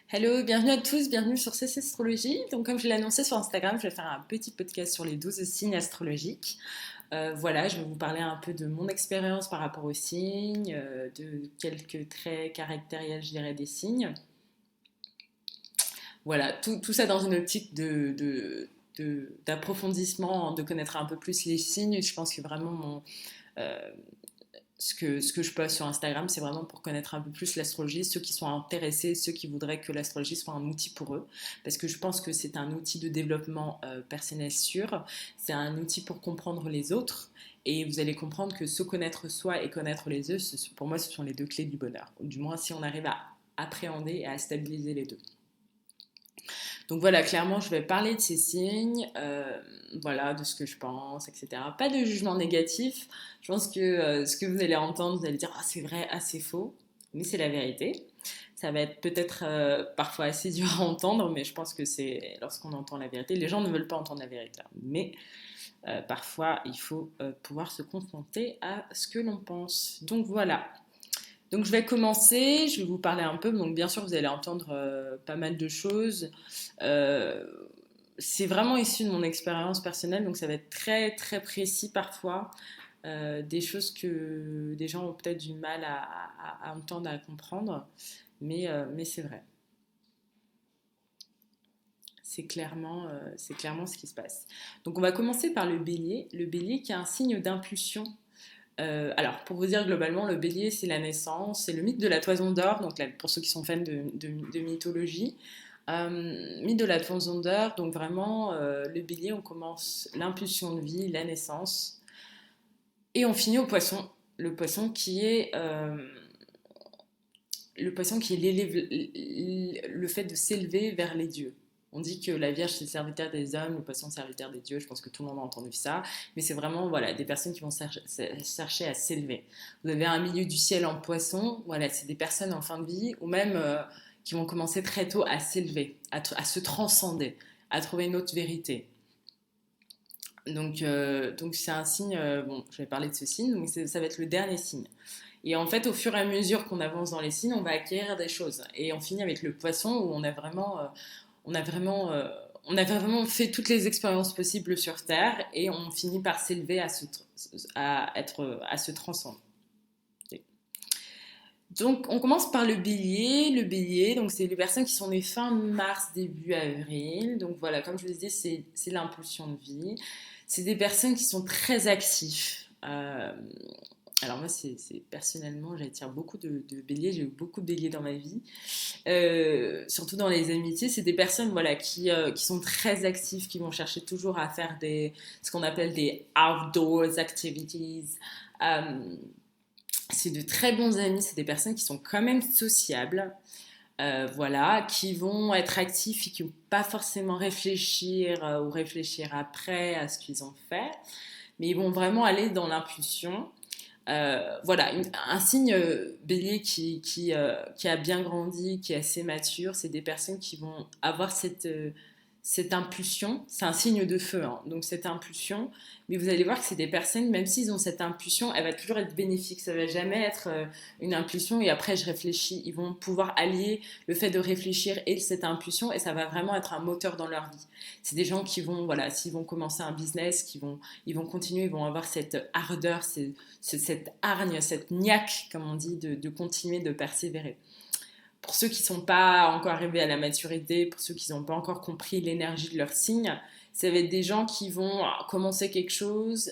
Hello, bienvenue à tous, bienvenue sur CC Astrologie. Donc comme je l'ai annoncé sur Instagram, je vais faire un petit podcast sur les 12 signes astrologiques. Voilà, je vais vous parler un peu de mon expérience par rapport aux signes, de quelques traits caractériels, je dirais, des signes. Voilà, tout ça dans une optique d'approfondissement, de connaître un peu plus les signes. Je pense que vraiment euh, ce que je poste sur Instagram, c'est vraiment pour connaître un peu plus l'astrologie, ceux qui sont intéressés, ceux qui voudraient que l'astrologie soit un outil pour eux, parce que je pense que c'est un outil de développement personnel sûr, c'est un outil pour comprendre les autres, et vous allez comprendre que se connaître soi et connaître les autres, pour moi, ce sont les deux clés du bonheur, ou du moins si on arrive à appréhender et à stabiliser les deux. Donc voilà, clairement, je vais parler de ces signes, voilà, de ce que je pense, etc. Pas de jugement négatif. Je pense que ce que vous allez entendre, vous allez dire, ah, c'est vrai, ah, c'est faux, mais c'est la vérité. Ça va être peut-être parfois assez dur à entendre, mais je pense que c'est lorsqu'on entend la vérité. Les gens ne veulent pas entendre la vérité, mais parfois il faut pouvoir se confronter à ce que l'on pense. Donc voilà. Donc je vais commencer, je vais vous parler un peu. Donc bien sûr, vous allez entendre pas mal de choses. Euh, c'est vraiment issu de mon expérience personnelle, donc ça va être très très précis parfois. Des choses que des gens ont peut-être du mal à entendre, à comprendre, mais c'est vrai. C'est clairement ce qui se passe. Donc on va commencer par le bélier. Le bélier qui est un signe d'impulsion. Alors, pour vous dire globalement, le bélier, c'est la naissance, c'est le mythe de la toison d'or, donc là, pour ceux qui sont fans de mythologie. Mythe de la toison d'or, donc vraiment, le bélier, on commence l'impulsion de vie, la naissance, et on finit au poisson. Le poisson qui est, le fait de s'élever vers les dieux. On dit que la Vierge c'est le serviteur des hommes, le poisson c'est le serviteur des dieux. Je pense que tout le monde a entendu ça, mais c'est vraiment voilà des personnes qui vont chercher à s'élever. Vous avez un milieu du ciel en poisson, voilà, c'est des personnes en fin de vie ou même qui vont commencer très tôt à s'élever, à se transcender, à trouver une autre vérité. Donc c'est un signe. Bon, je vais parler de ce signe, donc ça va être le dernier signe. Et en fait, au fur et à mesure qu'on avance dans les signes, on va acquérir des choses. Et on finit avec le poisson où on a vraiment, on a vraiment fait toutes les expériences possibles sur Terre et on finit par s'élever à se transcender. Donc, on commence par le bélier. Le bélier, donc c'est les personnes qui sont nées fin mars, début avril. Donc voilà, comme je vous disais, c'est l'impulsion de vie. C'est des personnes qui sont très actifs. Alors moi, personnellement, j'attire beaucoup de béliers. J'ai eu beaucoup de béliers dans ma vie. Surtout dans les amitiés, c'est des personnes voilà, qui sont très actives, qui vont chercher toujours à faire ce qu'on appelle des outdoors activities. Euh, c'est de très bons amis, c'est des personnes qui sont quand même sociables, voilà, qui vont être actifs et qui ne vont pas forcément réfléchir ou réfléchir après à ce qu'ils ont fait, mais ils vont vraiment aller dans l'impulsion. Voilà, un signe bélier qui a bien grandi, qui est assez mature, c'est des personnes qui vont avoir cette impulsion. C'est un signe de feu, hein, donc cette impulsion. Mais vous allez voir que c'est des personnes, même s'ils ont cette impulsion, elle va toujours être bénéfique. Ça va jamais être une impulsion et après je réfléchis. Ils vont pouvoir allier le fait de réfléchir et cette impulsion et ça va vraiment être un moteur dans leur vie. C'est des gens qui vont, voilà, s'ils vont commencer un business, ils vont continuer, ils vont avoir cette ardeur, cette hargne, cette niaque, comme on dit, de continuer, de persévérer. Pour ceux qui ne sont pas encore arrivés à la maturité, pour ceux qui n'ont pas encore compris l'énergie de leur signe, ça va être des gens qui vont commencer quelque chose,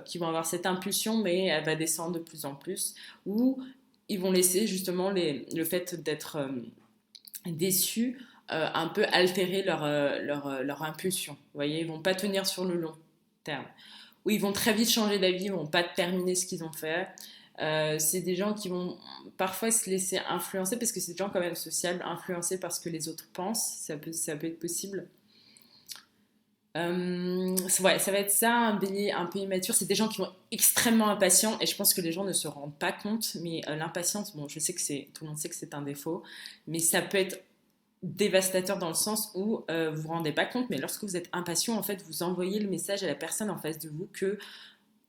qui vont avoir cette impulsion, mais elle va descendre de plus en plus, ou ils vont laisser justement le fait d'être déçus un peu altérer leur impulsion. Vous voyez, ils ne vont pas tenir sur le long terme. Ou ils vont très vite changer d'avis, ils ne vont pas terminer ce qu'ils ont fait. C'est des gens qui vont parfois se laisser influencer parce que c'est des gens quand même sociables, influencés par ce que les autres pensent, ça peut être possible. Ouais, ça va être ça, un bélier un peu immature. C'est des gens qui vont extrêmement impatients et je pense que les gens ne se rendent pas compte. Mais l'impatience, bon, je sais que tout le monde sait que c'est un défaut, mais ça peut être dévastateur dans le sens où vous vous rendez pas compte, mais lorsque vous êtes impatient, en fait, vous envoyez le message à la personne en face de vous que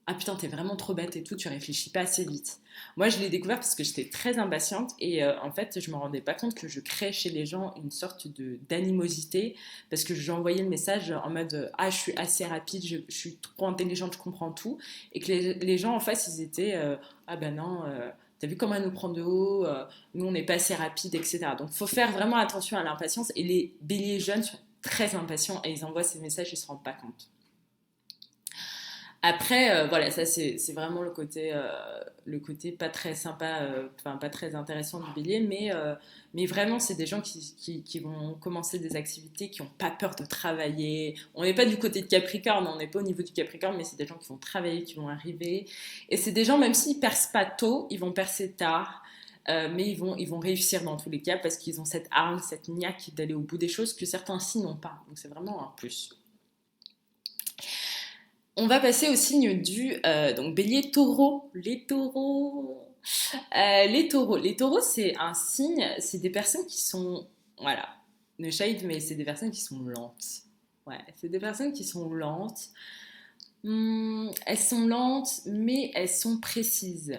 ah putain, t'es vraiment trop bête et tout, tu réfléchis pas assez vite. Moi, je l'ai découvert parce que j'étais très impatiente et en fait, je me rendais pas compte que je créais chez les gens une sorte de d'animosité parce que j'envoyais le message en mode ah, je suis assez rapide, je suis trop intelligente, je comprends tout et que les gens en face, ils étaient ah ben non. T'as vu comment elle nous prend de haut, nous on n'est pas assez rapide, etc. Donc il faut faire vraiment attention à l'impatience et les béliers jeunes sont très impatients et ils envoient ces messages, ils se rendent pas compte. Après, voilà, ça c'est vraiment le côté pas très sympa, enfin pas très intéressant du bélier, mais vraiment c'est des gens qui vont commencer des activités, qui n'ont pas peur de travailler. On n'est pas du côté de Capricorne, on n'est pas au niveau du Capricorne, mais c'est des gens qui vont travailler, qui vont arriver. Et c'est des gens, même s'ils percent pas tôt, ils vont percer tard. Mais ils vont réussir dans tous les cas parce qu'ils ont cette arme, cette niaque d'aller au bout des choses que certains signes n'ont pas. Donc c'est vraiment un plus. On va passer au signe du donc bélier taureau. Les taureaux. Les taureaux, c'est un signe, c'est des personnes qui sont. Voilà, ne shade, mais c'est des personnes qui sont lentes. Ouais, c'est des personnes qui sont lentes. Elles sont lentes, mais elles sont précises.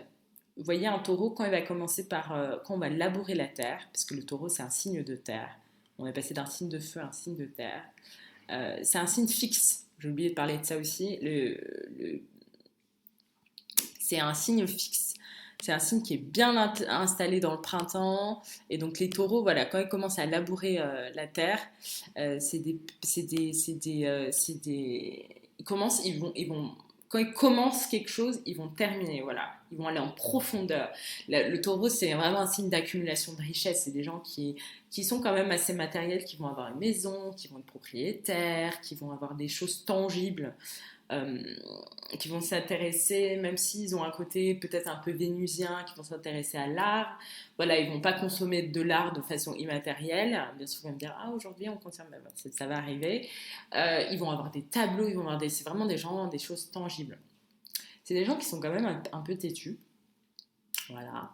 Vous voyez, un taureau, quand il va commencer par. Quand on va labourer la terre, parce que le taureau, c'est un signe de terre. On est passé d'un signe de feu à un signe de terre. C'est un signe fixe. J'ai oublié de parler de ça aussi. C'est un signe fixe. C'est un signe qui est bien installé dans le printemps. Et donc les taureaux, voilà, quand ils commencent à labourer la terre, ils vont, quand ils commencent quelque chose, ils vont terminer, voilà. Ils vont aller en profondeur. Le taureau, c'est vraiment un signe d'accumulation de richesse. C'est des gens qui sont quand même assez matériels, qui vont avoir une maison, qui vont être propriétaires, qui vont avoir des choses tangibles euh, qui vont s'intéresser, même s'ils ont un côté peut-être un peu vénusien, qui vont s'intéresser à l'art. Voilà, ils vont pas consommer de l'art de façon immatérielle. Bien sûr, ils vont me dire, ah, aujourd'hui, on consomme, ça va arriver. Ils vont avoir des tableaux, ils vont avoir c'est vraiment des gens, des choses tangibles. C'est des gens qui sont quand même un peu têtus. Voilà.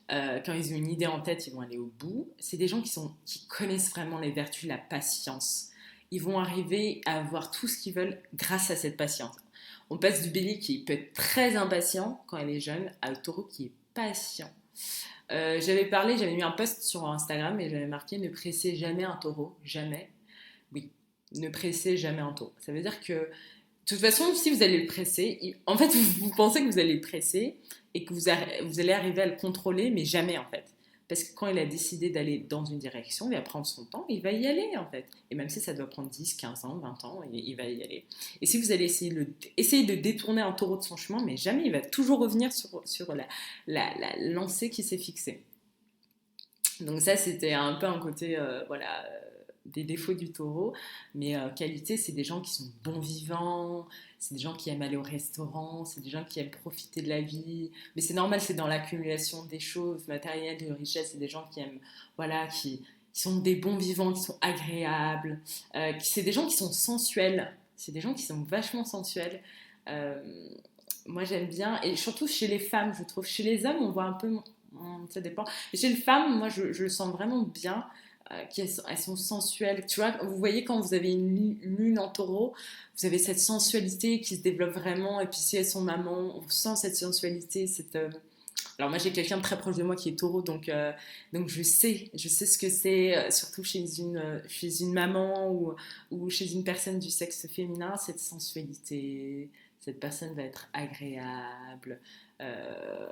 Quand ils ont une idée en tête, ils vont aller au bout. C'est des gens qui connaissent vraiment les vertus de la patience. Ils vont arriver à avoir tout ce qu'ils veulent grâce à cette patience. On passe du bélier qui peut être très impatient quand elle est jeune à au taureau qui est patient. J'avais mis un post sur Instagram et j'avais marqué ne pressez jamais un taureau, jamais. Oui, ne pressez jamais un taureau. Ça veut dire que de toute façon, si vous allez le presser, en fait, vous pensez que vous allez le presser et que vous allez arriver à le contrôler, mais jamais en fait. Parce que quand il a décidé d'aller dans une direction, il va prendre son temps, il va y aller en fait. Et même si ça doit prendre 10, 15 ans, 20 ans, il va y aller. Et si vous allez essayer de détourner un taureau de son chemin, mais jamais, il va toujours revenir sur la lancée qui s'est fixée. Donc ça, c'était un peu un côté, voilà, des défauts du taureau. Mais qualité, c'est des gens qui sont bons vivants, c'est des gens qui aiment aller au restaurant, c'est des gens qui aiment profiter de la vie. Mais c'est normal, c'est dans l'accumulation des choses matérielles, de richesses, c'est des gens qui aiment, voilà, qui sont des bons vivants, qui sont agréables. C'est des gens qui sont sensuels, c'est des gens qui sont vachement sensuels. Euh, Moi, j'aime bien, et surtout chez les femmes, je trouve. Chez les hommes, on voit un peu, ça dépend. Mais chez les femmes, moi, je le sens vraiment bien, elles sont sensuelles. Tu vois, vous voyez, quand vous avez une lune en taureau, vous avez cette sensualité qui se développe vraiment, et puis si elles sont mamans, on sent cette sensualité, Alors moi, j'ai quelqu'un de très proche de moi qui est taureau, donc je sais ce que c'est, surtout chez une maman ou chez une personne du sexe féminin, cette sensualité, cette personne va être agréable. Euh,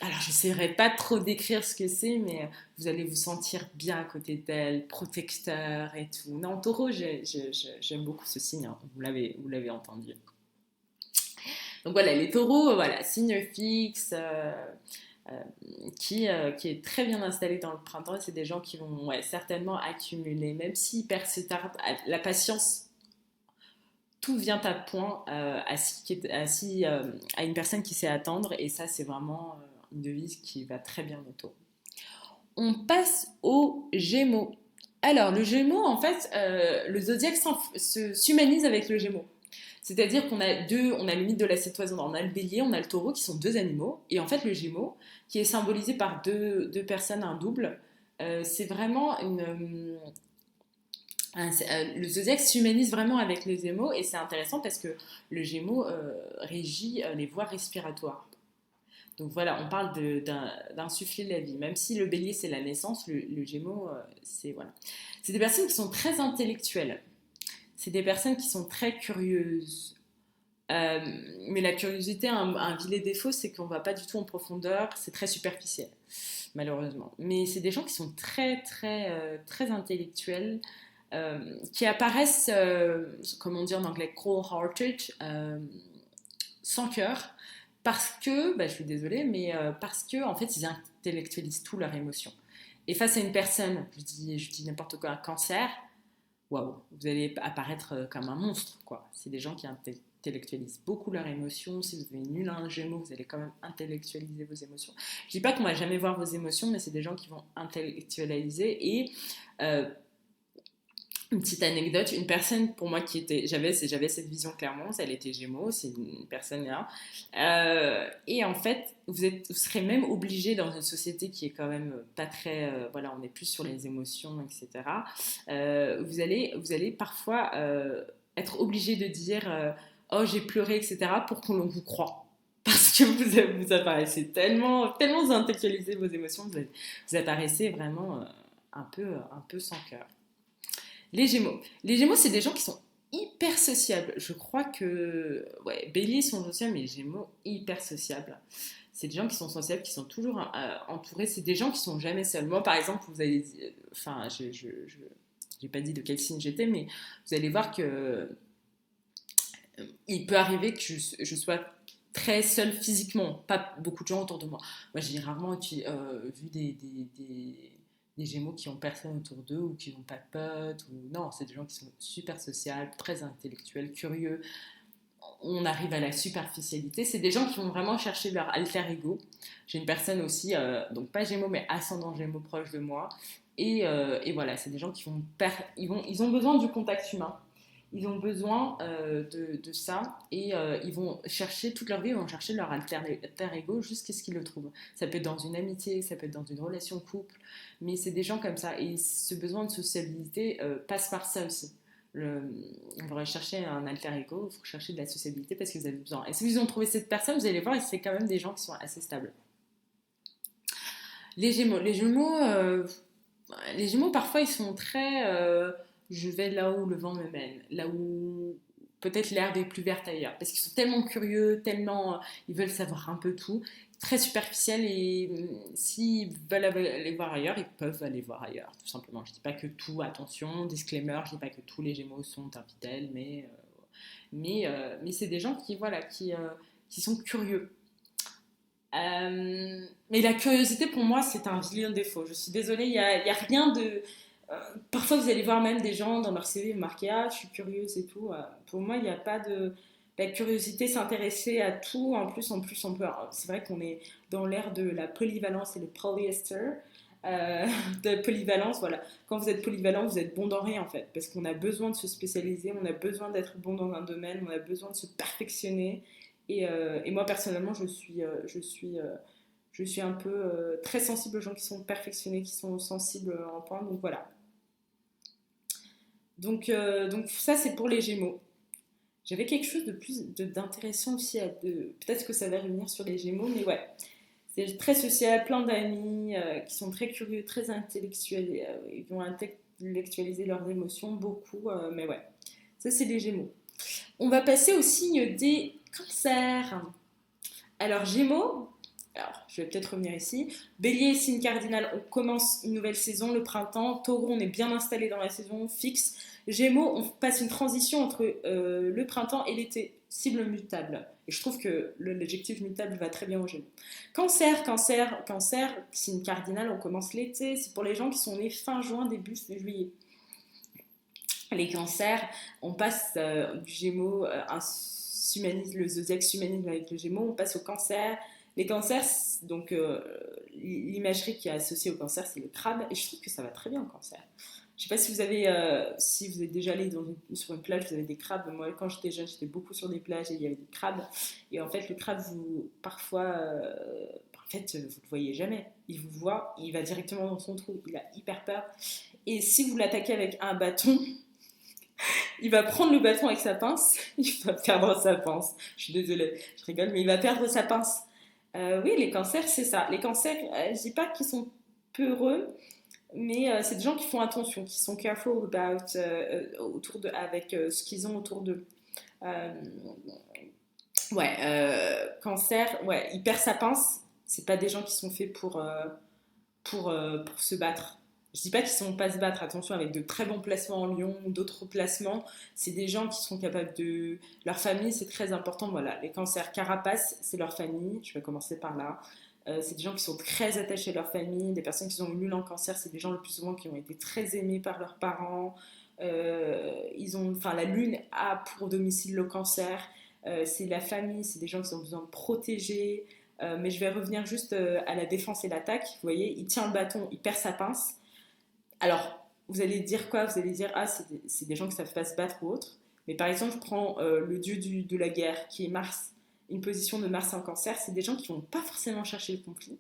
alors, je n'essaierai pas trop décrire ce que c'est, mais vous allez vous sentir bien à côté d'elle, protecteur et tout. Non, taureau, j'aime beaucoup ce signe, hein. Vous l'avez entendu. Donc voilà, les taureaux, voilà, signe fixe, euh, qui est très bien installé dans le printemps. C'est des gens qui vont ouais, certainement accumuler, même s'ils persévèrent, la patience tout vient à point à une personne qui sait attendre et ça c'est vraiment une devise qui va très bien au taureau. On passe aux Gémeaux. Alors le Gémeaux en fait le zodiaque s'humanise avec le Gémeaux. C'est-à-dire on a le mythe de la citoyenne, on a le bélier, on a le taureau qui sont deux animaux et en fait le Gémeaux qui est symbolisé par deux personnes, un double, c'est vraiment Le zodiaque s'humanise vraiment avec les Gémeaux et c'est intéressant parce que le Gémeaux régit les voies respiratoires. Donc voilà, on parle d'insuffler la vie. Même si le bélier, c'est la naissance, le gémeau, c'est voilà. C'est des personnes qui sont très intellectuelles. C'est des personnes qui sont très curieuses. Euh, mais la curiosité a un vilain défaut, c'est qu'on ne va pas du tout en profondeur, c'est très superficiel, malheureusement. Mais c'est des gens qui sont très intellectuels, qui apparaissent, comment dire en anglais, cold-hearted, sans cœur, parce que, bah, je suis désolée, mais parce que en fait, ils intellectualisent tout leurs émotions. Et face à une personne, je dis n'importe quoi, un cancer, waouh, vous allez apparaître comme un monstre, quoi. C'est des gens qui intellectualisent beaucoup leurs émotions. Si vous avez nul à un Gémeaux, vous allez quand même intellectualiser vos émotions. Je dis pas qu'on va jamais voir vos émotions, mais c'est des gens qui vont intellectualiser et une petite anecdote, une personne pour moi qui était, j'avais cette vision clairement, elle était Gémeaux, c'est une personne là, et en fait vous serez même obligé dans une société qui est quand même pas très, voilà, on est plus sur les émotions, etc. Vous allez parfois être obligé de dire oh j'ai pleuré, etc. pour qu'on vous croit. Parce que vous apparaissez tellement intellectualisez vos émotions, vous apparaissez vraiment un peu sans cœur. Les Gémeaux. Les Gémeaux, c'est des gens qui sont hyper sociables. Je crois que. Ouais, Bélier sont sociables, mais les Gémeaux, hyper sociables. C'est des gens qui sont sociables, qui sont toujours entourés. C'est des gens qui sont jamais seuls. Moi, par exemple, vous allez. Enfin, j'ai pas dit de quel signe j'étais, mais vous allez voir que. Il peut arriver que je sois très seule physiquement. Pas beaucoup de gens autour de moi. Moi, j'ai rarement vu des Gémeaux qui ont personne autour d'eux ou qui n'ont pas de potes. Ou... Non, c'est des gens qui sont super sociables, très intellectuels, curieux. On arrive à la superficialité. C'est des gens qui vont vraiment chercher leur alter ego. J'ai une personne aussi, donc pas Gémeaux, mais ascendant Gémeaux proche de moi. Et voilà, c'est des gens qui ils ont besoin du contact humain. Ils ont besoin de ça et ils vont chercher toute leur vie, ils vont chercher leur alter ego jusqu'à ce qu'ils le trouvent. Ça peut être dans une amitié, ça peut être dans une relation couple, mais c'est des gens comme ça. Et ce besoin de sociabilité passe par ça aussi. On va chercher un alter ego, il faut chercher de la sociabilité parce que vous avez besoin. Et si vous ont trouvé cette personne, vous allez voir, c'est quand même des gens qui sont assez stables. Les Gémeaux parfois, ils sont très je vais là où le vent me mène, là où peut-être l'herbe est plus verte ailleurs. Parce qu'ils sont tellement curieux, tellement. Ils veulent savoir un peu tout, très superficiel et s'ils veulent aller voir ailleurs, ils peuvent aller voir ailleurs, tout simplement. Je dis pas que tout, attention, disclaimer, je dis pas que tous les Gémeaux sont infidèles, mais c'est des gens qui, voilà, qui sont curieux. Mais la curiosité, pour moi, c'est un vilain défaut. Je suis désolée, y a rien de. Parfois, vous allez voir même des gens dans leur CV marquer ah, je suis curieuse et tout. Pour moi, il n'y a pas de. La curiosité, s'intéresser à tout. En plus, on peut. C'est vrai qu'on est dans l'ère de la polyvalence et le polyester. De polyvalence, voilà. Quand vous êtes polyvalent, vous êtes bon dans rien en fait, parce qu'on a besoin de se spécialiser, on a besoin d'être bon dans un domaine, on a besoin de se perfectionner. Et moi personnellement, je suis un peu très sensible aux gens qui sont perfectionnés, qui sont sensibles en point. Donc voilà. Donc ça, c'est pour les Gémeaux. J'avais quelque chose de d'intéressant aussi. Peut-être que ça va revenir sur les Gémeaux, mais ouais. C'est très social, plein d'amis qui sont très curieux, très intellectuels. Ils vont intellectualiser leurs émotions beaucoup, mais ouais. Ça, c'est les Gémeaux. On va passer au signe des Cancers. Alors, Gémeaux, alors, je vais peut-être revenir ici. Bélier, signe cardinal, on commence une nouvelle saison, le printemps. Taureau, on est bien installé dans la saison fixe. Gémeaux, on passe une transition entre le printemps et l'été, cible mutable. Et je trouve que l'adjectif mutable va très bien aux Gémeaux. Cancer, signe cardinal, on commence l'été. C'est pour les gens qui sont nés fin juin, début juillet. Les cancers, on passe du Gémeaux, le zodiaque s'humanise avec le Gémeaux, on passe au cancer. Les cancers, donc l'imagerie qui est associée au cancer, c'est le crabe, et je trouve que ça va très bien au cancer. Je sais pas si vous êtes déjà allé sur une plage, vous avez des crabes. Moi, quand j'étais jeune, j'étais beaucoup sur des plages et il y avait des crabes. Et en fait, le crabe, parfois, en fait, vous le voyez jamais. Il vous voit, il va directement dans son trou. Il a hyper peur. Et si vous l'attaquez avec un bâton, Il va prendre le bâton avec sa pince, il va perdre sa pince. Je suis désolée, je rigole, mais il va perdre sa pince. Oui, les cancers, c'est ça. Les cancers, je dis pas qu'ils sont peureux, mais c'est des gens qui font attention, qui sont careful about autour de, avec ce qu'ils ont autour d'eux. Euh, ouais, cancer, ouais, il perd sa pince. C'est pas des gens qui sont faits pour se battre. Je dis pas qu'ils ne sont pas se battre, attention, avec de très bons placements en Lyon, d'autres placements, c'est des gens qui sont capables de... Leur famille, c'est très important, voilà. Les cancers carapace, c'est leur famille, je vais commencer par là. C'est des gens qui sont très attachés à leur famille, des personnes qui ont eu lune en cancer, c'est des gens le plus souvent qui ont été très aimés par leurs parents. Enfin, la lune a pour domicile le cancer, c'est la famille, c'est des gens qui ont besoin de protéger. Mais je vais revenir juste à la défense et l'attaque. Vous voyez, il tient le bâton, il perd sa pince. Alors, vous allez dire quoi? Vous allez dire, ah, c'est des gens qui ne savent pas se battre ou autre. Mais par exemple, je prends le dieu de la guerre, qui est Mars, une position de Mars en cancer. C'est des gens qui ne vont pas forcément chercher le conflit,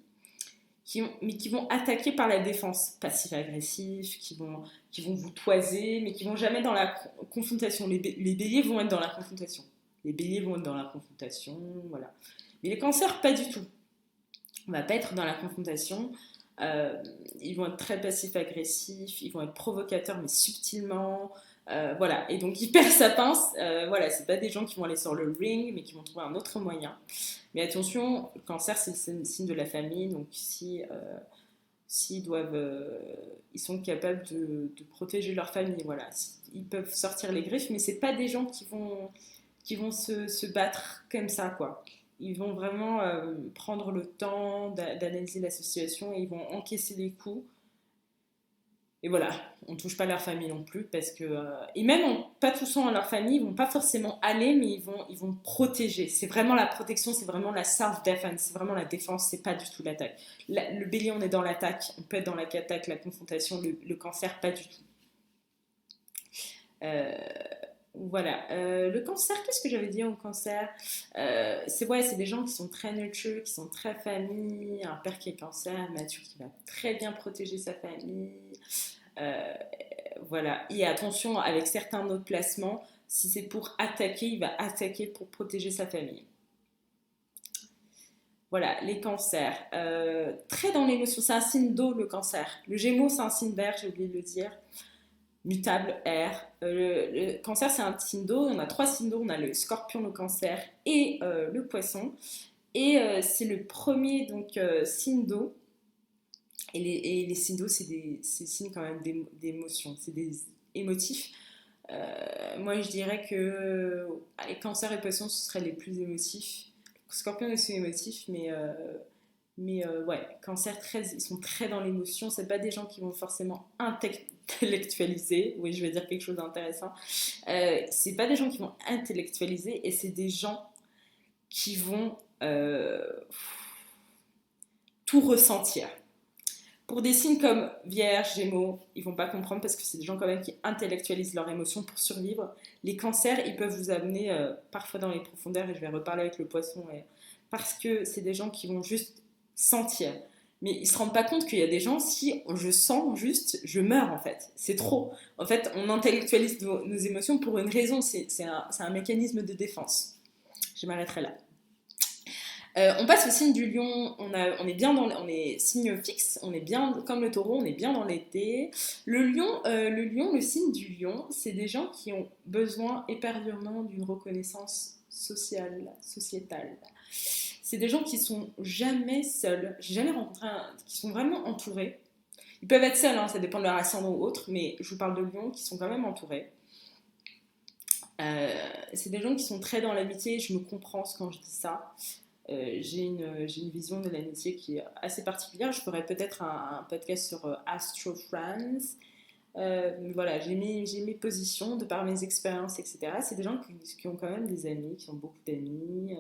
mais qui vont attaquer par la défense, passif-agressif, qui vont vous toiser, mais qui vont jamais dans la confrontation. Les béliers vont être dans la confrontation. Les béliers vont être dans la confrontation, voilà. Mais les cancers, pas du tout. On va pas être dans la confrontation. Ils vont être très passifs-agressifs, ils vont être provocateurs mais subtilement. Voilà, et donc il perd sa pince. Voilà, c'est pas des gens qui vont aller sur le ring, mais qui vont trouver un autre moyen. Mais attention, le cancer c'est le signe de la famille, donc s'ils doivent, ils sont capables de protéger leur famille. Voilà, ils peuvent sortir les griffes, mais c'est pas des gens qui vont se battre comme ça, quoi. Ils vont vraiment prendre le temps d'analyser la situation et ils vont encaisser les coups. Et voilà, on ne touche pas leur famille non plus parce que... et même en pas touchant à leur famille, ils vont pas forcément aller, mais ils vont protéger. C'est vraiment la protection, c'est vraiment la self-defense, c'est vraiment la défense, c'est pas du tout l'attaque. Le bélier, on est dans l'attaque, on peut être dans l'attaque, la confrontation, le cancer, pas du tout. Euh, Voilà. Le cancer, qu'est-ce que j'avais dit au cancer? C'est des gens qui sont très nurture, qui sont très famille. Un père qui est cancer, mature, qui va très bien protéger sa famille. Euh, voilà. Et attention, avec certains autres placements, si c'est pour attaquer, il va attaquer pour protéger sa famille. Voilà, les cancers. Très dans l'émotion, c'est un signe d'eau le cancer. Le gémeaux, c'est un signe d'air, j'ai oublié de le dire. Mutable, air. Le cancer, c'est un signe d'eau. On a trois signes d'eau. On a le scorpion, le cancer et le poisson. Et c'est le premier donc signe d'eau. Et les signes d'eau, c'est des signes quand même d'émotion. C'est des émotifs. Moi, je dirais que les cancers et poissons, ce seraient les plus émotifs. Scorpion est aussi émotif, mais ouais, cancer, ils sont très dans l'émotion. C'est pas des gens qui vont forcément intellectualiser. Oui, je vais dire quelque chose d'intéressant. C'est pas des gens qui vont intellectualiser et c'est des gens qui vont tout ressentir. Pour des signes comme Vierge, Gémeaux, ils vont pas comprendre parce que c'est des gens quand même qui intellectualisent leurs émotions pour survivre. Les cancers, ils peuvent vous amener parfois dans les profondeurs et je vais reparler avec le poisson parce que c'est des gens qui vont juste sentir. Mais ils se rendent pas compte qu'il y a des gens, si je sens juste, je meurs en fait. C'est trop. En fait, on intellectualise nos émotions pour une raison. C'est un mécanisme de défense. Je m'arrêterai là. On passe au signe du lion, on est bien on est signe fixe, on est bien comme le taureau, on est bien dans l'été. Le signe du lion, c'est des gens qui ont besoin éperdument d'une reconnaissance sociétale. C'est des gens qui sont jamais seuls, j'ai jamais rencontré qui sont vraiment entourés. Ils peuvent être seuls, hein, ça dépend de leur ascendant ou autre, mais je vous parle de lions qui sont quand même entourés. C'est des gens qui sont très dans l'amitié, je me comprends quand je dis ça. J'ai une vision de l'amitié qui est assez particulière. Je ferai peut-être un podcast sur Astro Friends. Voilà, j'ai mes positions de par mes expériences, etc. C'est des gens qui ont quand même des amis, qui ont beaucoup d'amis.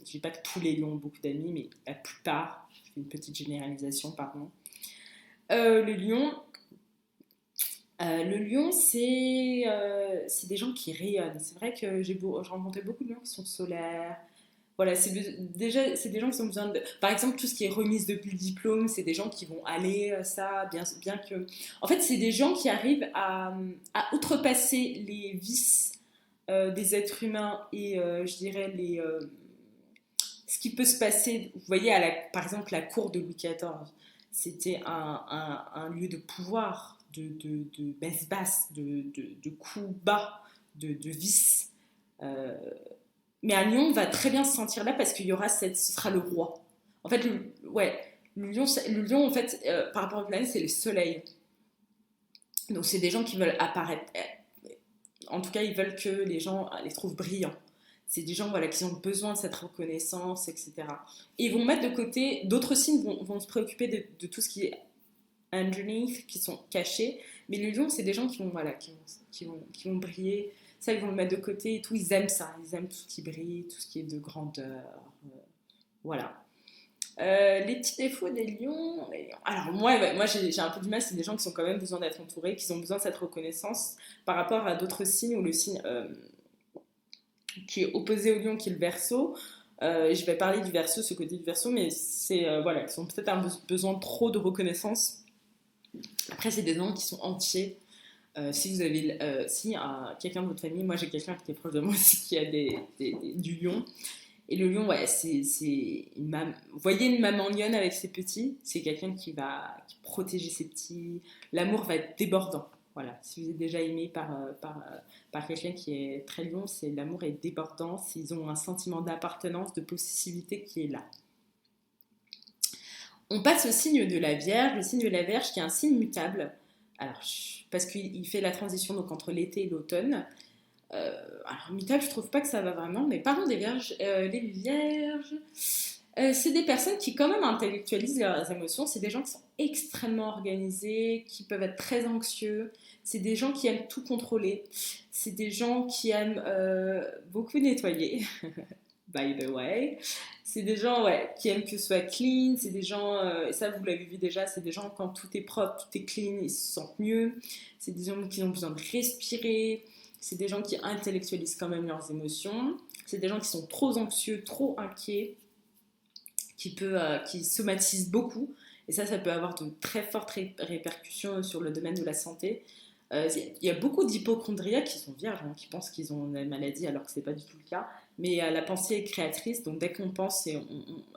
Je dis pas que tous les lions ont beaucoup d'amis, mais la plupart. Je fais une petite généralisation, pardon. Le lion, c'est des gens qui rayonnent. C'est vrai que j'ai rencontré beaucoup de lions qui sont solaires. voilà, déjà, c'est des gens qui ont besoin de. Par exemple, tout ce qui est remise de diplôme, c'est des gens qui vont aller ça, bien que. En fait, c'est des gens qui arrivent à outrepasser les vices des êtres humains et je dirais ce qui peut se passer. Vous voyez, par exemple, la cour de Louis XIV, c'était un lieu de pouvoir, de baisse-basse, de coups bas, de vices. Euh, mais à Lyon, on va très bien se sentir là parce qu'il y aura ce sera le roi. En fait, ouais, le lion en fait, par rapport au planète, c'est le soleil. Donc c'est des gens qui veulent apparaître. En tout cas, ils veulent que les gens les trouvent brillants. C'est des gens voilà, qui ont besoin de cette reconnaissance, etc. Et ils vont mettre de côté, d'autres signes vont se préoccuper de tout ce qui est underneath, qui sont cachés. Mais le lion, c'est des gens qui vont, voilà, qui vont briller. Ça, ils vont le mettre de côté et tout. Ils aiment ça. Ils aiment tout ce qui brille, tout ce qui est de grandeur. Voilà. Les petits défauts des lions. Alors, moi j'ai un peu du mal. C'est des gens qui ont quand même besoin d'être entourés, qui ont besoin de cette reconnaissance par rapport à d'autres signes où le signe qui est opposé au lion, qui est le verseau. Je vais parler du verseau, ce côté du verseau, mais c'est voilà, ils ont peut-être besoin de trop de reconnaissance. Après, c'est des gens qui sont entiers. Si vous avez, si quelqu'un de votre famille, moi j'ai quelqu'un qui est proche de moi aussi qui a du lion. Et le lion, ouais, vous voyez une maman lionne avec ses petits, c'est quelqu'un qui va protéger ses petits. L'amour va être débordant. Voilà, si vous êtes déjà aimé par quelqu'un qui est très lion, c'est l'amour est débordant. Ils ont un sentiment d'appartenance, de possessivité qui est là. On passe au signe de la Vierge, le signe de la Vierge qui est un signe mutable. Alors, parce qu'il fait la transition donc, entre l'été et l'automne. Alors, mutable, je trouve pas que ça va vraiment, mais parlons des Vierges. Les Vierges, c'est des personnes qui quand même intellectualisent leurs émotions. C'est des gens qui sont extrêmement organisés, qui peuvent être très anxieux. C'est des gens qui aiment tout contrôler. C'est des gens qui aiment beaucoup nettoyer. By the way. C'est des gens ouais, qui aiment que ce soit clean, c'est des gens, et ça vous l'avez vu déjà, c'est des gens quand tout est propre, tout est clean, ils se sentent mieux. C'est des gens qui ont besoin de respirer, c'est des gens qui intellectualisent quand même leurs émotions. C'est des gens qui sont trop anxieux, trop inquiets, qui somatisent beaucoup. Et ça peut avoir de très fortes répercussions sur le domaine de la santé. Il y a beaucoup d'hypochondriacs qui sont vierges, hein, qui pensent qu'ils ont une maladie alors que ce n'est pas du tout le cas. Mais la pensée est créatrice, donc dès qu'on pense,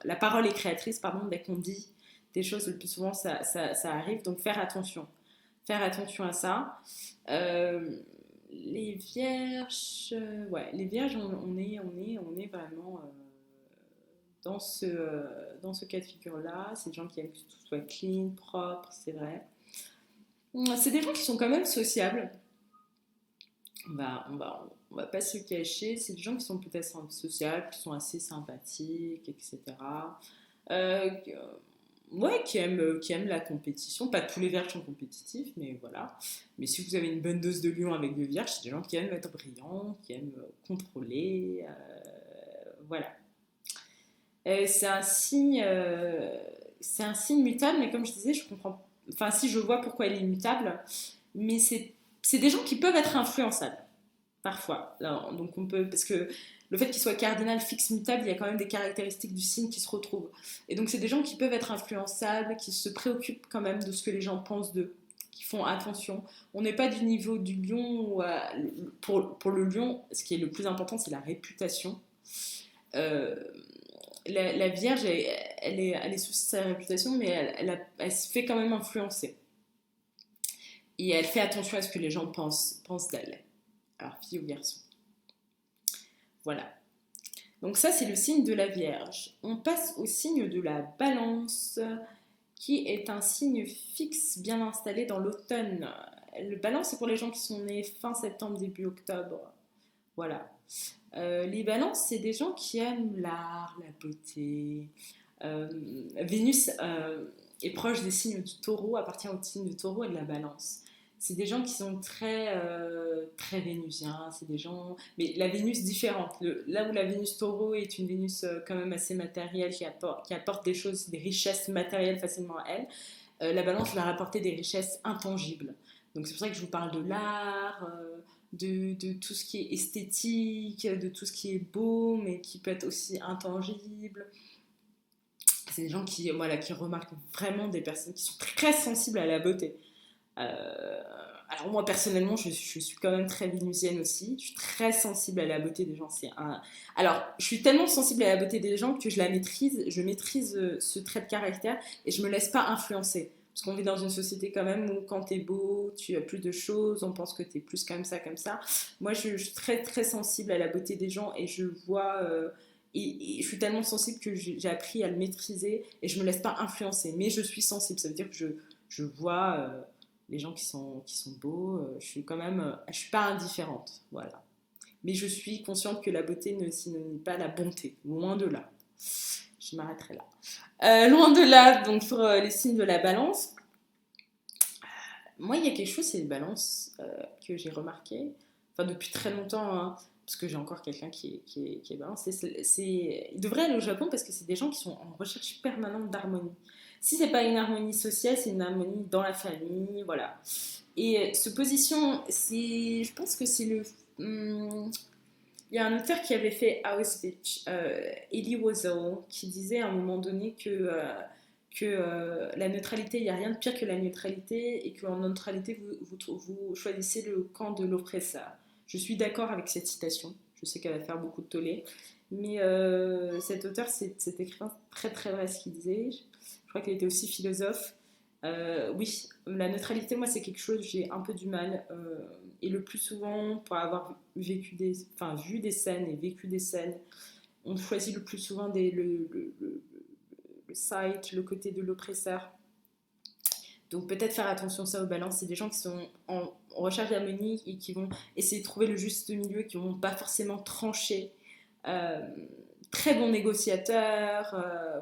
la parole est créatrice, pardon, dès qu'on dit des choses, le plus souvent ça arrive, donc faire attention. Faire attention à ça. Les vierges, ouais, les vierges, on est vraiment dans ce cas de figure-là. C'est des gens qui aiment que tout soit clean, propre, c'est vrai. C'est des gens qui sont quand même sociables. On va pas se cacher. C'est des gens qui sont peut-être sociables, qui sont assez sympathiques, etc. Euh, ouais, qui aiment la compétition. Pas tous les vierges sont compétitifs, mais voilà. Mais si vous avez une bonne dose de lion avec le vierge, c'est des gens qui aiment être brillants, qui aiment contrôler. Voilà. C'est un signe mutable, mais comme je disais, je comprends. Enfin, si je vois pourquoi il est mutable, mais c'est des gens qui peuvent être influençables parfois. Alors, donc on peut parce que le fait qu'il soit cardinal, fixe, mutable, il y a quand même des caractéristiques du signe qui se retrouvent. Et donc c'est des gens qui peuvent être influençables, qui se préoccupent quand même de ce que les gens pensent d'eux, qui font attention. On n'est pas du niveau du lion. Pour le lion, ce qui est le plus important, c'est la réputation. Euh, la Vierge, elle est sous sa réputation, mais elle se fait quand même influencer. Et elle fait attention à ce que les gens pensent d'elle. Alors, fille ou garçon. Voilà. Donc ça, c'est le signe de la Vierge. On passe au signe de la Balance, qui est un signe fixe bien installé dans l'automne. Le Balance, c'est pour les gens qui sont nés fin septembre, début octobre. Voilà. Les balances, c'est des gens qui aiment l'art, la beauté. Vénus est proche des signes du taureau, appartient au signe du taureau et de la balance. C'est des gens qui sont très vénusiens, c'est des gens... Mais la Vénus différente. Là où la Vénus taureau est une Vénus quand même assez matérielle, qui apporte des choses, des richesses matérielles facilement à elle, la balance va rapporter des richesses intangibles. Donc c'est pour ça que je vous parle de l'art, de tout ce qui est esthétique, de tout ce qui est beau, mais qui peut être aussi intangible. C'est des gens qui, voilà, qui remarquent vraiment des personnes qui sont très sensibles à la beauté. Euh, alors moi personnellement, je suis quand même très vénusienne aussi. Je suis très sensible à la beauté des gens. Alors, je suis tellement sensible à la beauté des gens que je la maîtrise. Je maîtrise ce trait de caractère et je me laisse pas influencer. Parce qu'on vit dans une société quand même où quand t'es beau, tu as plus de choses, on pense que t'es plus comme ça, comme ça. Moi, je suis très très sensible à la beauté des gens et je vois et je suis tellement sensible que j'ai appris à le maîtriser et je me laisse pas influencer. Mais je suis sensible, ça veut dire que je vois les gens qui sont beaux, je suis quand même, je suis pas indifférente, voilà. Mais je suis consciente que la beauté ne synonyme pas la bonté, loin de là. Je m'arrêterai là. Loin de là, donc pour les signes de la balance, moi il y a quelque chose, c'est les balances que j'ai remarqué, enfin depuis très longtemps, hein, parce que j'ai encore quelqu'un qui est balance. Il devrait aller au Japon parce que c'est des gens qui sont en recherche permanente d'harmonie. Si c'est pas une harmonie sociale, c'est une harmonie dans la famille, voilà. Et ce position, je pense que c'est le. Il y a un auteur qui avait fait Auschwitz, Elie Wiesel, qui disait à un moment donné que la neutralité, il n'y a rien de pire que la neutralité et qu'en neutralité, vous choisissez le camp de l'oppresseur. Je suis d'accord avec cette citation. Je sais qu'elle va faire beaucoup de tollé. Mais cet auteur, c'est écrivain très très vrai ce qu'il disait. Je crois qu'il était aussi philosophe. Oui, la neutralité, moi, c'est quelque chose, j'ai un peu du mal. Et le plus souvent, pour avoir vu des scènes et vécu des scènes, on choisit le plus souvent le side, le côté de l'oppresseur. Donc peut-être faire attention à ça aux balances. C'est des gens qui sont en recherche d'harmonie et qui vont essayer de trouver le juste milieu, qui ne vont pas forcément trancher. Euh, Très bons négociateurs,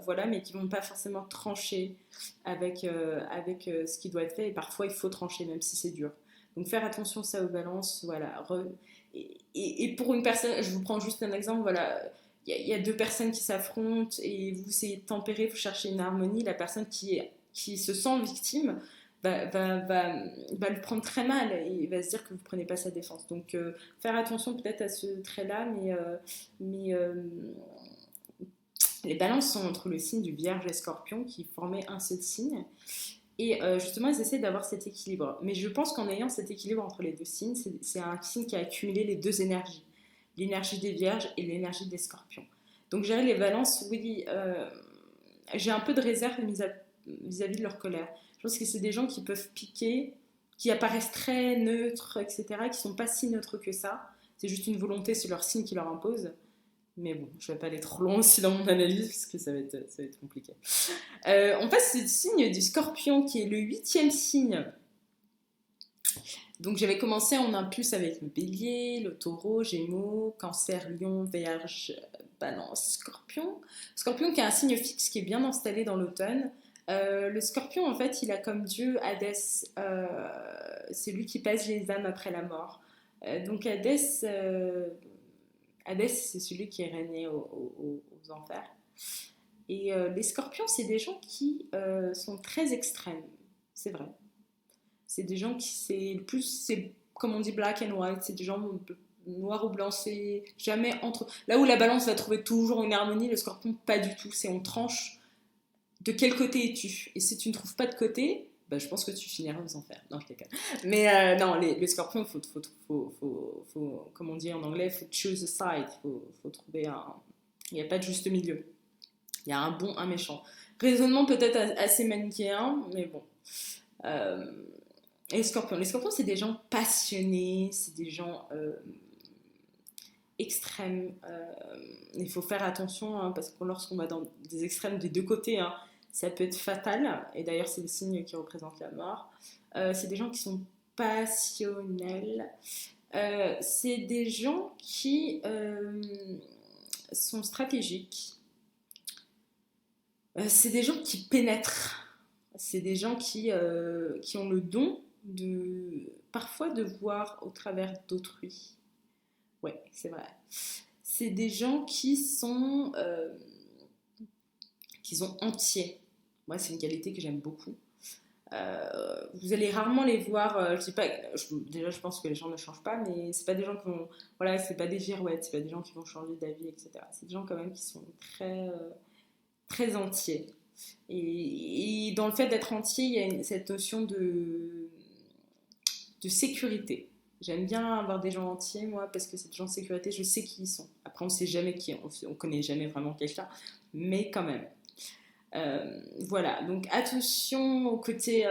voilà, mais qui ne vont pas forcément trancher avec ce qui doit être fait. Et parfois, il faut trancher, même si c'est dur. Donc faire attention à ça aux balances, voilà. Et pour une personne, je vous prends juste un exemple, voilà, y a deux personnes qui s'affrontent et vous essayez de tempérer, vous cherchez une harmonie. La personne qui se sent victime va le prendre très mal et va se dire que vous ne prenez pas sa défense. Donc faire attention peut-être à ce trait-là, mais les balances sont entre le signe du Vierge et Scorpion qui formaient un seul signe. Et justement, ils essaient d'avoir cet équilibre. Mais je pense qu'en ayant cet équilibre entre les deux signes, c'est un signe qui a accumulé les deux énergies. L'énergie des Vierges et l'énergie des Scorpions. Donc gérer les balances, oui, j'ai un peu de réserve vis-à-vis de leur colère. Je pense que c'est des gens qui peuvent piquer, qui apparaissent très neutres, etc., qui sont pas si neutres que ça. C'est juste une volonté, c'est leur signe qui leur impose. Mais bon, je ne vais pas aller trop loin aussi dans mon analyse parce que ça va être compliqué. On passe au signe du Scorpion qui est le 8e signe. Donc j'avais commencé en impulse avec le Bélier, le Taureau, Gémeaux, Cancer, Lion, Vierge, Balance, Scorpion. Scorpion qui est un signe fixe qui est bien installé dans l'automne. Le Scorpion en fait il a comme dieu Hadès, c'est lui qui pèse les âmes après la mort. Donc Hadès, c'est celui qui est régné aux enfers. Et les scorpions, c'est des gens qui sont très extrêmes. C'est vrai. C'est des gens qui, c'est comme on dit black and white, c'est des gens noir ou blanc, c'est jamais entre. Là où la balance va trouver toujours une harmonie, le scorpion, pas du tout. C'est on tranche de quel côté es-tu. Et si tu ne trouves pas de côté, bah, je pense que tu finiras aux enfers. Non, je déconne. Mais non, les scorpions, comme on dit en anglais, il faut choose a side. Faut trouver un. Il n'y a pas de juste milieu. Il y a un bon, un méchant. Raisonnement peut-être assez manichéen, mais bon. Euh, et les scorpions, c'est des gens passionnés, c'est des gens extrêmes. Il faut faire attention, hein, parce que lorsqu'on va dans des extrêmes des deux côtés, hein, ça peut être fatal. Et d'ailleurs, c'est le signe qui représente la mort. C'est des gens qui sont passionnels. C'est des gens qui sont stratégiques. C'est des gens qui pénètrent. C'est des gens qui ont le don parfois de voir au travers d'autrui. Ouais, c'est vrai. C'est des gens qui sont entiers. Moi, c'est une qualité que j'aime beaucoup. Vous allez rarement les voir. Je sais pas, déjà, je pense que les gens ne changent pas, mais c'est pas des gens qui vont. Voilà, c'est pas des girouettes, c'est pas des gens qui vont changer d'avis, etc. C'est des gens quand même qui sont très entiers. Et dans le fait d'être entier, il y a cette notion de sécurité. J'aime bien avoir des gens entiers, moi, parce que c'est des gens de sécurité, je sais qui ils sont. Après, on sait jamais qui, on connaît jamais vraiment quelqu'un, mais quand même. Voilà, donc attention au côté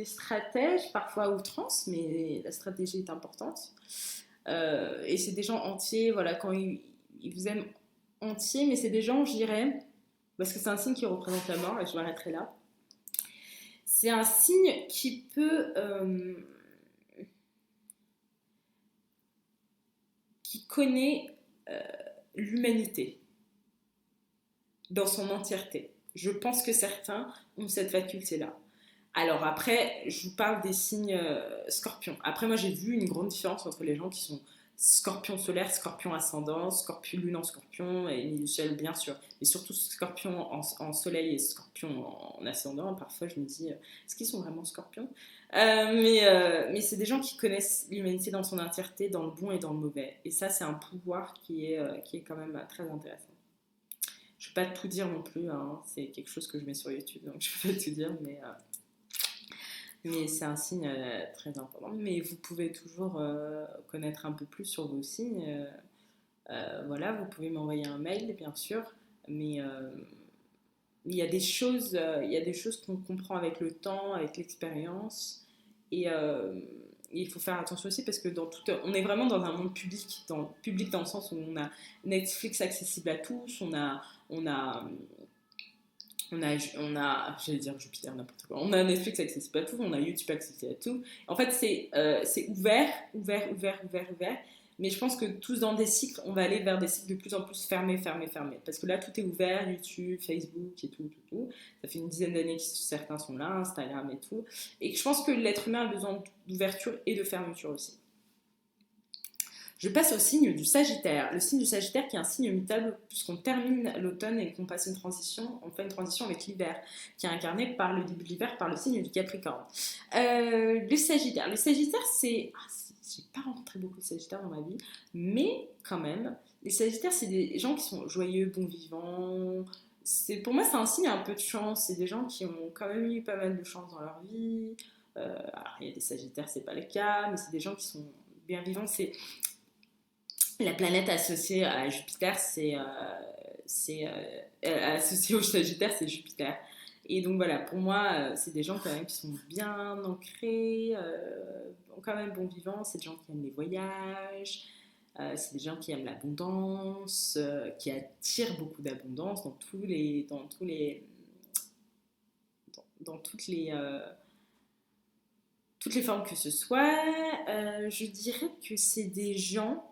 stratège, parfois à outrance, mais la stratégie est importante. Et c'est des gens entiers, voilà, quand ils vous aiment entiers, mais c'est des gens, je dirais, parce que c'est un signe qui représente la mort, et je m'arrêterai là. C'est un signe qui connaît l'humanité dans son entièreté. Je pense que certains ont cette faculté-là. Alors après, je vous parle des signes scorpions. Après, moi, j'ai vu une grande différence entre les gens qui sont scorpion solaire, scorpion ascendant, scorpion lune en scorpion, et milieu ciel, bien sûr. Et surtout scorpion en soleil et scorpion en ascendant. Parfois, je me dis, est-ce qu'ils sont vraiment scorpions mais c'est des gens qui connaissent l'humanité dans son entièreté, dans le bon et dans le mauvais. Et ça, c'est un pouvoir qui est quand même très intéressant. Je ne vais pas tout dire non plus, hein. C'est quelque chose que je mets sur YouTube, donc je ne vais pas tout dire, mais c'est un signe très important. Mais vous pouvez toujours connaître un peu plus sur vos signes. Voilà, vous pouvez m'envoyer un mail, bien sûr, mais il y a des choses qu'on comprend avec le temps, avec l'expérience, et il faut faire attention aussi parce que on est vraiment dans un monde public dans le sens où on a Netflix accessible à tous, on a j'allais dire Jupiter, n'importe quoi. On a Netflix accessible à tout, on a YouTube accessible à tout. En fait, c'est ouvert. Mais je pense que tous dans des cycles, on va aller vers des cycles de plus en plus fermés. Parce que là, tout est ouvert, YouTube, Facebook et tout. Ça fait une dizaine d'années que certains sont là, Instagram et tout. Et je pense que l'être humain a besoin d'ouverture et de fermeture aussi. Je passe au signe du Sagittaire. Le signe du Sagittaire qui est un signe mutable puisqu'on termine l'automne et qu'on passe on fait une transition avec l'hiver, qui est incarné par le début de l'hiver par le signe du Capricorne. Le Sagittaire, j'ai pas rencontré beaucoup de Sagittaires dans ma vie, mais quand même, les Sagittaires, c'est des gens qui sont joyeux, bons vivants. Pour moi, c'est un signe un peu de chance. C'est des gens qui ont quand même eu pas mal de chance dans leur vie. Alors, il y a des Sagittaires, c'est pas le cas, mais c'est des gens qui sont bien vivants. C'est la planète associée à Jupiter, associée au Sagittaire, c'est Jupiter. Et donc voilà, pour moi, c'est des gens quand même qui sont bien ancrés, quand même bon vivants. C'est des gens qui aiment les voyages, c'est des gens qui aiment l'abondance, qui attirent beaucoup d'abondance dans toutes les formes que ce soit. Je dirais que c'est des gens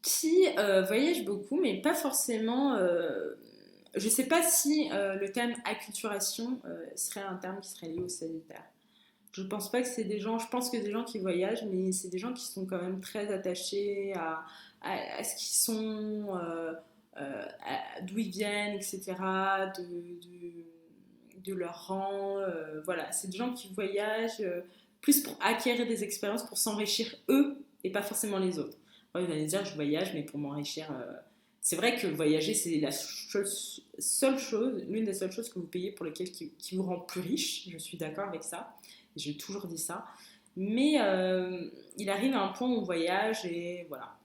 qui voyagent beaucoup, mais pas forcément. Je ne sais pas si le terme acculturation serait un terme qui serait lié au Sagittaire. Je pense pas que c'est des gens. Je pense que c'est des gens qui voyagent, mais c'est des gens qui sont quand même très attachés à ce qu'ils sont, d'où ils viennent, etc., de leur rang. Voilà, c'est des gens qui voyagent plus pour acquérir des expériences, pour s'enrichir eux et pas forcément les autres. Vous allez dire, je voyage, mais pour m'enrichir. C'est vrai que voyager, c'est seule chose, l'une des seules choses que vous payez pour lesquelles qui vous rend plus riche. Je suis d'accord avec ça. J'ai toujours dit ça. Mais il arrive à un point où on voyage et voilà.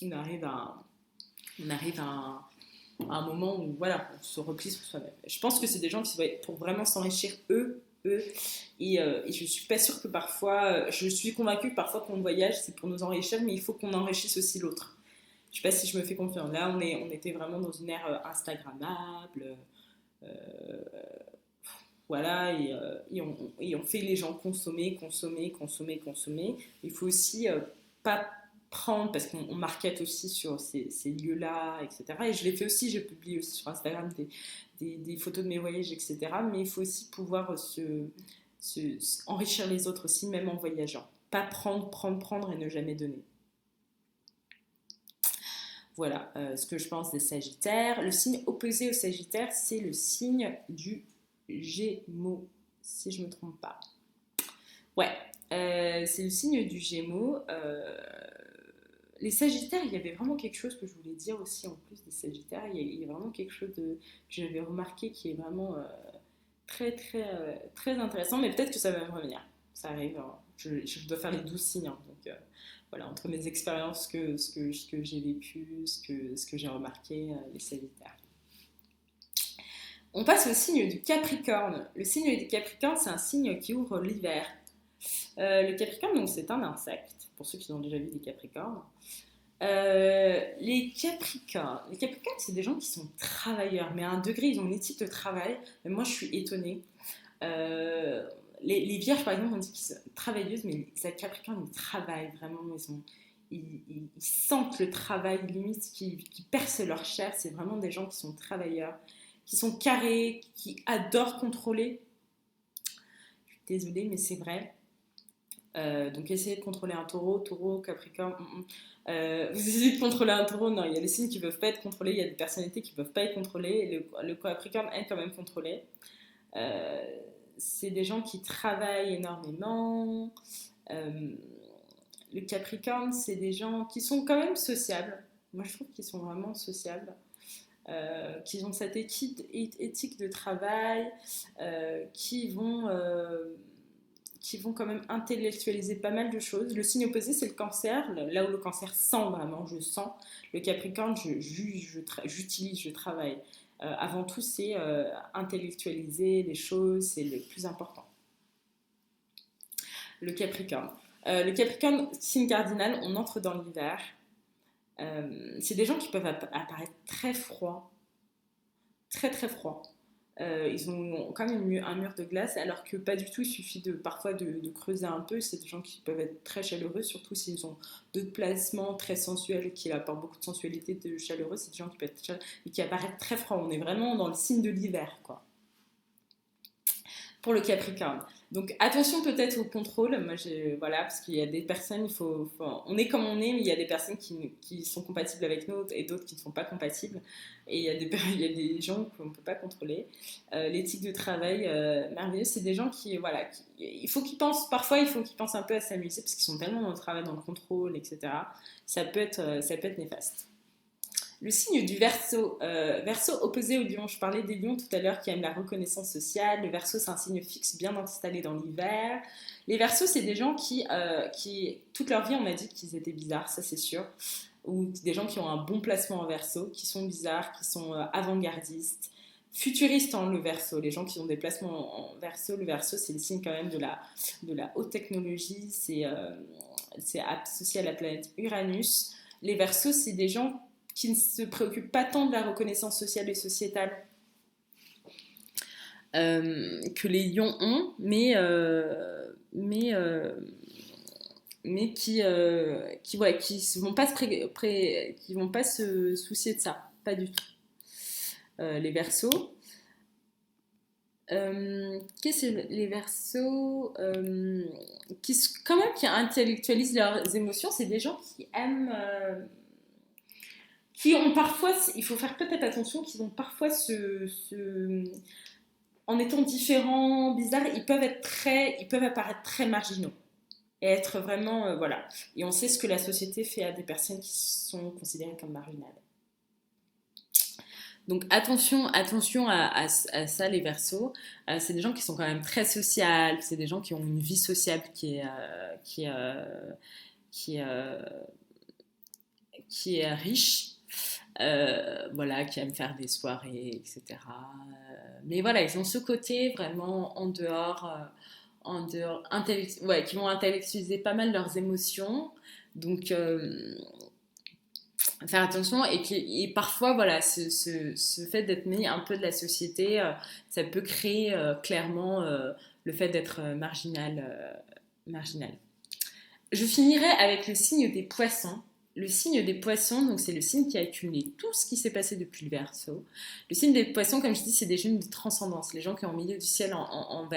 On arrive à un moment où voilà, on se replie sur soi-même. Je pense que c'est des gens qui vont être pour vraiment s'enrichir eux. Et je suis pas sûre que parfois, je suis convaincue que parfois quand on voyage, c'est pour nous enrichir, mais il faut qu'on enrichisse aussi l'autre. Je sais pas si je me fais confiance. Là, on était vraiment dans une ère Instagrammable. Euh, voilà, et on fait les gens consommer. Il faut aussi pas prendre, parce qu'on market aussi sur ces lieux-là, etc. Et je l'ai fait aussi, je publie aussi sur Instagram des photos de mes voyages, etc. Mais il faut aussi pouvoir enrichir les autres aussi, même en voyageant. Pas prendre et ne jamais donner. Voilà ce que je pense des Sagittaires. Le signe opposé au Sagittaire, c'est le signe du Gémeaux, si je ne me trompe pas. Ouais, c'est le signe du Gémeaux. Les Sagittaires, il y avait vraiment quelque chose que je voulais dire aussi en plus des Sagittaires. Il y a vraiment quelque chose que j'avais remarqué qui est vraiment très, très, très intéressant. Mais peut-être que ça va me revenir. Ça arrive. Hein. Je dois faire les 12 signes. Hein, donc voilà, entre mes expériences, ce que j'ai vécu, ce que j'ai remarqué, les Sagittaires. On passe au signe du Capricorne. Le signe du Capricorne, c'est un signe qui ouvre l'hiver. Le Capricorne, donc, c'est un insecte, pour ceux qui ont déjà vu des Capricornes. Les Capricornes, c'est des gens qui sont travailleurs, mais à un degré, ils ont une éthique de travail. Mais moi, je suis étonnée. Les Vierges, par exemple, on dit qu'ils sont travailleuses, mais les Capricornes, ils travaillent vraiment. Ils sentent le travail, limite, qui perce leur chair. C'est vraiment des gens qui sont travailleurs, qui sont carrés, qui adorent contrôler. Je suis désolée, mais c'est vrai. Donc essayez de contrôler un taureau, capricorne. Vous essayez de contrôler un taureau, non, il y a des signes qui ne peuvent pas être contrôlés, il y a des personnalités qui ne peuvent pas être contrôlées, et le capricorne est quand même contrôlé. C'est des gens qui travaillent énormément. Le capricorne, c'est des gens qui sont quand même sociables. Moi, je trouve qu'ils sont vraiment sociables. Qu'ils ont cette éthique de travail, qui vont quand même intellectualiser pas mal de choses. Le signe opposé, c'est le cancer, là où le cancer sent vraiment, je sens. Le capricorne, je juge, j'utilise, je travaille. Avant tout, c'est intellectualiser les choses, c'est le plus important. Le Capricorne, signe cardinal, on entre dans l'hiver. C'est des gens qui peuvent apparaître très froids, très très froids. Ils ont quand même un mur de glace, alors que pas du tout, il suffit parfois de creuser un peu. C'est des gens qui peuvent être très chaleureux, surtout s'ils ont d'autres placements très sensuels qui apportent beaucoup de sensualité, de chaleureux. C'est des gens qui peuvent être chaleureux et qui apparaissent très froids. On est vraiment dans le signe de l'hiver, quoi. Pour le Capricorne. Donc attention peut-être au contrôle. Moi, voilà, parce qu'il y a des personnes, on est comme on est, mais il y a des personnes qui sont compatibles avec nous et d'autres qui ne sont pas compatibles. Et il y a des gens qu'on ne peut pas contrôler. L'éthique de travail, merveilleuse, c'est des gens il faut qu'ils pensent un peu à s'amuser parce qu'ils sont tellement dans le travail, dans le contrôle, etc. Ça peut être néfaste. Le signe du Verseau, Verseau opposé au Lion. Je parlais des Lions tout à l'heure qui aiment la reconnaissance sociale. Le Verseau, c'est un signe fixe bien installé dans l'hiver. Les Verseaux, c'est des gens qui, toute leur vie, on m'a dit qu'ils étaient bizarres, ça c'est sûr. Ou des gens qui ont un bon placement en Verseau, qui sont bizarres, qui sont avant-gardistes. Futuristes en le Verseau, les gens qui ont des placements en Verseau. Le Verseau, c'est le signe quand même de la haute technologie. C'est associé à la planète Uranus. Les Verseaux, c'est des gens qui ne se préoccupent pas tant de la reconnaissance sociale et sociétale que les lions ont, mais qui vont pas se soucier de ça, pas du tout. Les Verseaux. Qu'est-ce que les Verseaux quand même qui intellectualisent leurs émotions, c'est des gens qui aiment qui ont parfois, il faut faire peut-être attention, qu'ils ont parfois en étant différents, bizarres, ils peuvent apparaître très marginaux et être vraiment, voilà. Et on sait ce que la société fait à des personnes qui sont considérées comme marginales. Donc attention à ça, les Verseaux. C'est des gens qui sont quand même très sociables, c'est des gens qui ont une vie sociable qui est riche. Voilà, qui aiment faire des soirées, etc. Mais voilà, ils ont ce côté vraiment en dehors, qui vont intellectualiser pas mal leurs émotions. Donc, faire attention. Et parfois, voilà, ce fait d'être mis un peu de la société, ça peut créer clairement le fait d'être marginal. Je finirai avec le signe des poissons. Le signe des poissons, donc c'est le signe qui a accumulé tout ce qui s'est passé depuis le Verseau. Le signe des poissons, comme je dis, c'est des jeunes de transcendance. Les gens qui sont au milieu du ciel en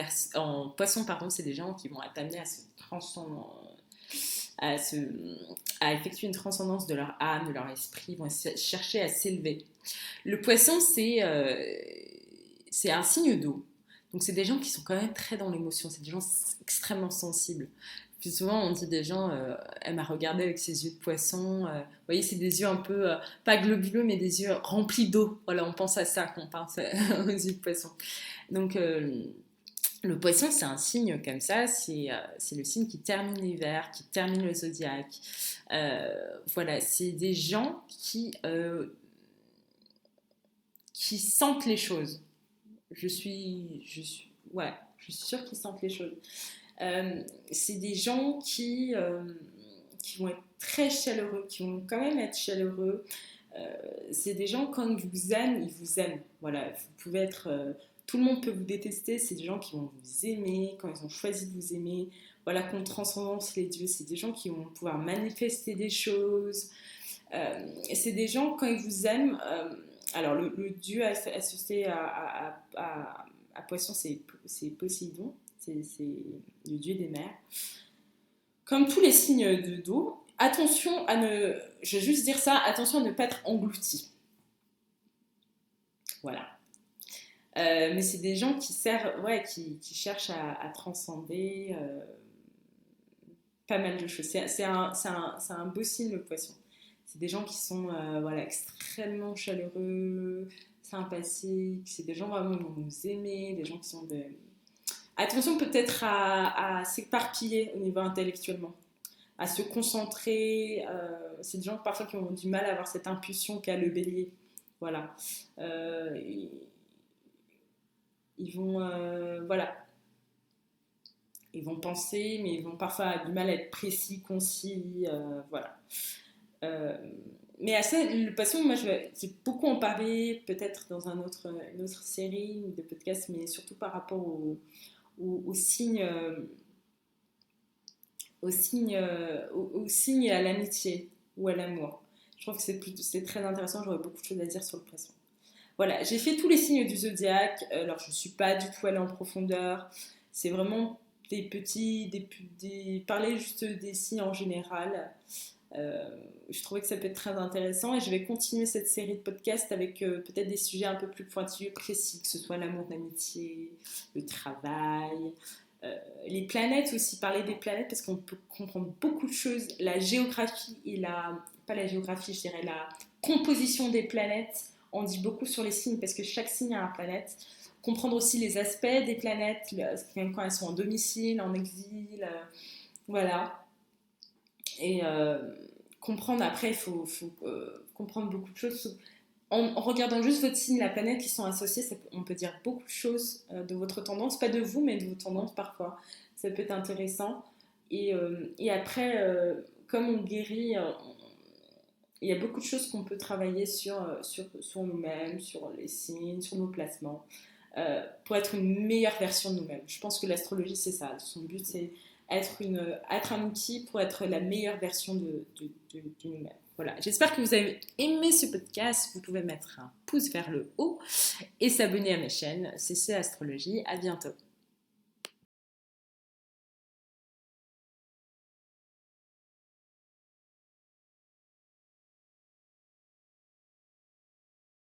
poisson, pardon, c'est des gens qui vont être amenés à se transcender, à, se, à effectuer une transcendance de leur âme, de leur esprit, vont chercher à s'élever. Le poisson, c'est un signe d'eau. Donc c'est des gens qui sont quand même très dans l'émotion, c'est des gens extrêmement sensibles. Puis souvent on dit des gens, elle m'a regardé avec ses yeux de poisson. Vous voyez, c'est des yeux un peu, pas globuleux, mais des yeux remplis d'eau. Voilà, on pense à ça quand on pense aux yeux de poisson. Donc le poisson, c'est un signe comme ça, c'est le signe qui termine l'hiver, qui termine le zodiaque. Voilà, c'est des gens qui sentent les choses. Ouais, je suis sûre qu'ils sentent les choses. C'est des gens qui vont être très chaleureux, qui vont quand même être chaleureux. C'est des gens, quand ils vous aiment, ils vous aiment. Voilà, vous pouvez être... tout le monde peut vous détester, c'est des gens qui vont vous aimer, quand ils ont choisi de vous aimer. Voilà, qu'on transcendance les dieux, c'est des gens qui vont pouvoir manifester des choses. Et c'est des gens, quand ils vous aiment... alors, le dieu associé à Poisson, c'est Poséidon, c'est le dieu des mers. Comme tous les signes d'eau, attention à ne... Je vais juste dire ça, attention à ne pas être englouti. Voilà. Mais c'est des gens qui cherchent à transcender pas mal de choses. C'est un beau signe, le poisson. C'est des gens qui sont extrêmement chaleureux, sympathiques. C'est des gens vraiment qui vont nous aimer, des gens qui sont de... Attention peut-être à s'éparpiller au niveau intellectuellement, à se concentrer. C'est des gens parfois qui ont du mal à avoir cette impulsion qu'a le bélier. Voilà. Ils vont... Ils vont penser, mais ils vont parfois avoir du mal à être précis, concis. Voilà. Mais à ça, le poisson, moi, j'ai beaucoup en parler, peut-être dans une autre série de podcasts, mais surtout par rapport aux signes, aux signes et à l'amitié ou à l'amour. Je trouve que c'est très intéressant, j'aurais beaucoup de choses à dire sur le poisson. Voilà, j'ai fait tous les signes du zodiaque, alors je ne suis pas du tout allée en profondeur, c'est vraiment parler juste des signes en général. Je trouvais que ça peut être très intéressant et je vais continuer cette série de podcasts avec peut-être des sujets un peu plus pointilleux, précis, que ce soit l'amour, l'amitié, le travail, les planètes aussi, parler des planètes parce qu'on peut comprendre beaucoup de choses, la géographie et pas la géographie, je dirais la composition des planètes en dit beaucoup sur les signes parce que chaque signe a une planète. Comprendre aussi les aspects des planètes, quand elles sont en domicile, en exil, voilà. Et comprendre après, il faut comprendre beaucoup de choses. En regardant juste votre signe, la planète qui sont associées, on peut dire beaucoup de choses de votre tendance, pas de vous, mais de vos tendances parfois. Ça peut être intéressant. Et après, comme on guérit, il y a beaucoup de choses qu'on peut travailler sur nous-mêmes, sur les signes, sur nos placements, pour être une meilleure version de nous-mêmes. Je pense que l'astrologie, c'est ça. Son but, c'est être un outil pour être la meilleure version de nous-mêmes. Voilà, j'espère que vous avez aimé ce podcast. Vous pouvez mettre un pouce vers le haut et s'abonner à ma chaîne CC Astrologie. À bientôt.